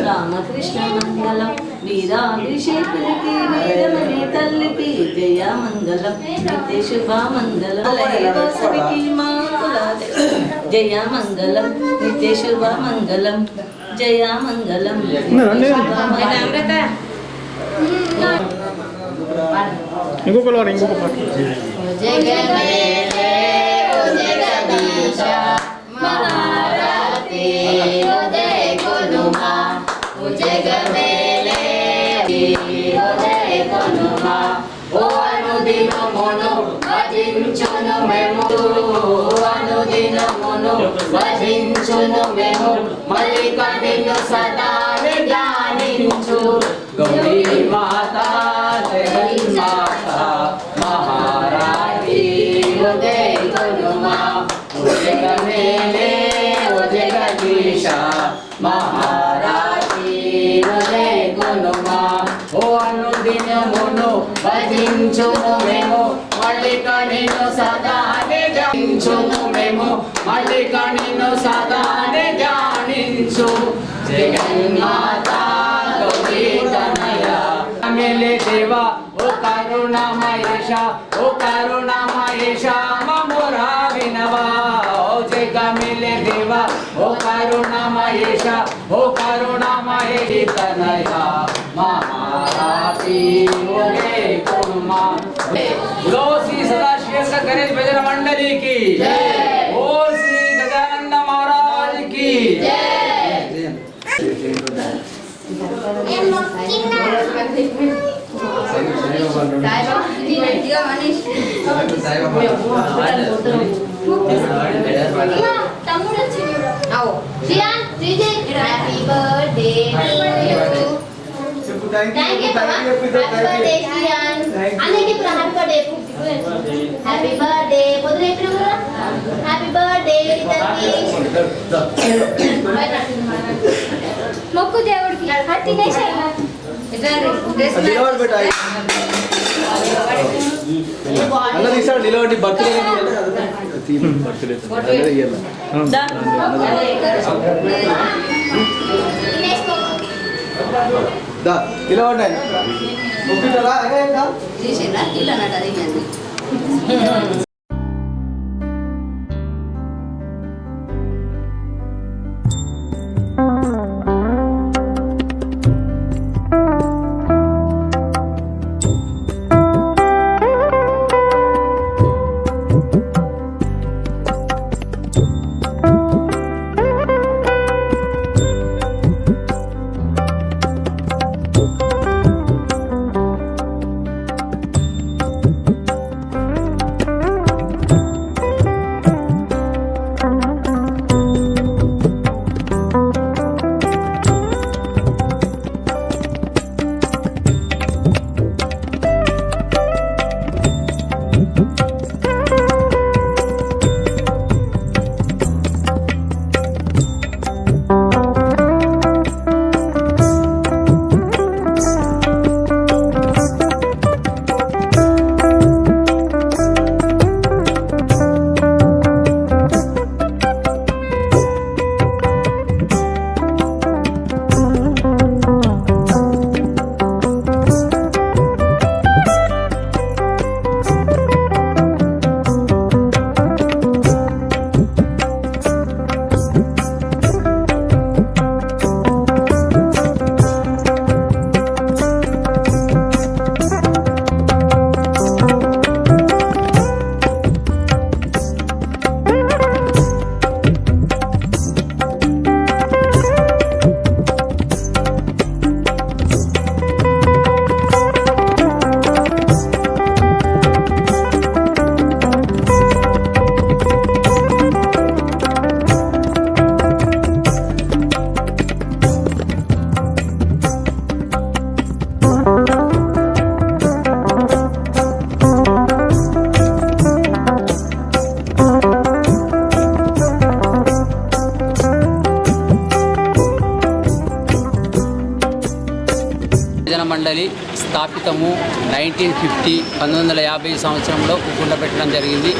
రామకృష్ణ మంగళం వీరాభిషేకులకి వీరమణి తల్లికి జయ మంగళం నిత్య శుభమంగళం వాసవికి మాకులాదే జయ మంగళం నిత్య శుభమంగళం జయ మంగళం ఇంకొక పాట భజించును మేము మల్లికా నిన్ను సదా ధ్యానించు గౌరీ మాత జగన్మాత మహారాణి ఉదయ గురుమా జగమేలే జగదీశ మహారాణి ఉదయ గురుమా ఓ అనుదినమును భజించును మేము మల్లికా నిన్ను సదా ధ్యానించును మేము మల్లికా నిన్ను సదా ధ్యానించు జగన్మాత గౌరీ తనయ మేలే దేవా ఓ కరుణామయేష మమోరా వినవా ఓ జగ మేలే దేవా ఓ కరుణామయేష తనయ మహారాతి ఓగే కుర్మా बोलो श्री सदाशिव गणेश भजन मंडली की जय। बोल श्री गजानंद महाराज की जय। Thank you, Mama. Happy birthday, Sian. Aniki pura happy birthday. Happy birthday. Podre pura. Happy birthday, Ritaki. Mokku devudiki. Hatti nesha. నిలబడి పెట్టాలి అన్న తీసాడు నిలబడి బర్త్డే నిలబడి భజన మండలి స్థాపితము 1950 సంవత్సరంలో కుండ పెట్టడం జరిగింది.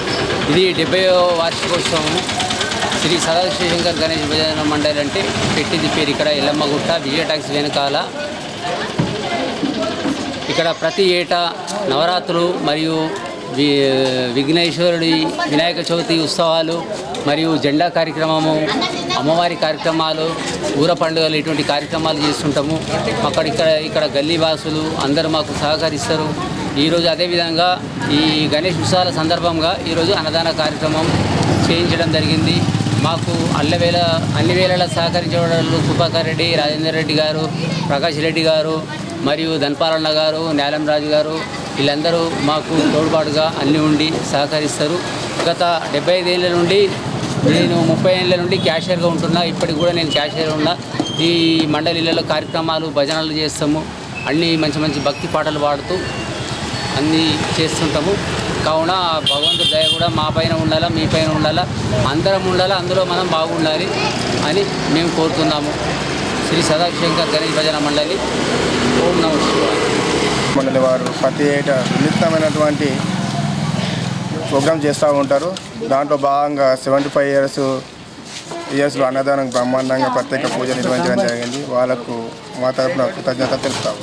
ఇది 70వ వార్షికోత్సవము. శ్రీ సదాశివశంకర్ గణేష్ భజన మండలి అంటే పెట్టింది పేరు ఇక్కడ ఎల్లమ్మగుట్ట విజయ ట్యాక్స్ వెనకాల. ఇక్కడ ప్రతి ఏటా నవరాత్రులు మరియు విఘ్నేశ్వరుడి వినాయక చవితి ఉత్సవాలు మరియు జెండా కార్యక్రమము, అమ్మవారి కార్యక్రమాలు, ఊర పండుగలు ఇటువంటి కార్యక్రమాలు చేస్తుంటాము. ఇక్కడ గల్లీ వాసులు అందరూ మాకు సహకరిస్తారు. ఈరోజు అదేవిధంగా ఈ గణేష్ ఉత్సవాల సందర్భంగా ఈరోజు అన్నదాన కార్యక్రమం చేయించడం జరిగింది. మాకు అన్ని వేళలా సహకరించే వాళ్ళు కృపాకర్ రెడ్డి, రాజేందర్ రెడ్డి గారు, ప్రకాష్ రెడ్డి గారు మరియు ధన్పాలన్న గారు, న్యాలం రాజు గారు వీళ్ళందరూ మాకు తోడ్పాటుగా అన్నీ ఉండి సహకరిస్తారు. గత 75 ఏళ్ళ నుండి నేను 30 ఏళ్ళ నుండి క్యాషియర్గా ఉంటున్నా. ఇప్పటికి కూడా నేను క్యాషియర్ ఉన్నా. ఈ మండలిలలో కార్యక్రమాలు భజనలు చేస్తాము. అన్నీ మంచి మంచి భక్తి పాటలు పాడుతూ అన్నీ చేస్తుంటాము. కావున భగవంతుడి దయ కూడా మా పైన ఉండాలా, మీ పైన ఉండాలా, అందరం ఉండాలా, అందులో మనం బాగుండాలి అని మేము కోరుతున్నాము. శ్రీ సదాశివశంకర్ గణేష్ భజన మండలి. ఓం నమః శివాయ. మండలి వారు ప్రతి ఏటా వినూత్నమైనటువంటి ప్రోగ్రామ్ చేస్తూ ఉంటారు. దాంట్లో భాగంగా 75 ఇయర్స్లో అన్నదానం బ్రహ్మాండంగా ప్రత్యేక పూజ నిర్వహించడం జరిగింది. వాళ్ళకు మా తరఫున కృతజ్ఞత తెలుపుతాము.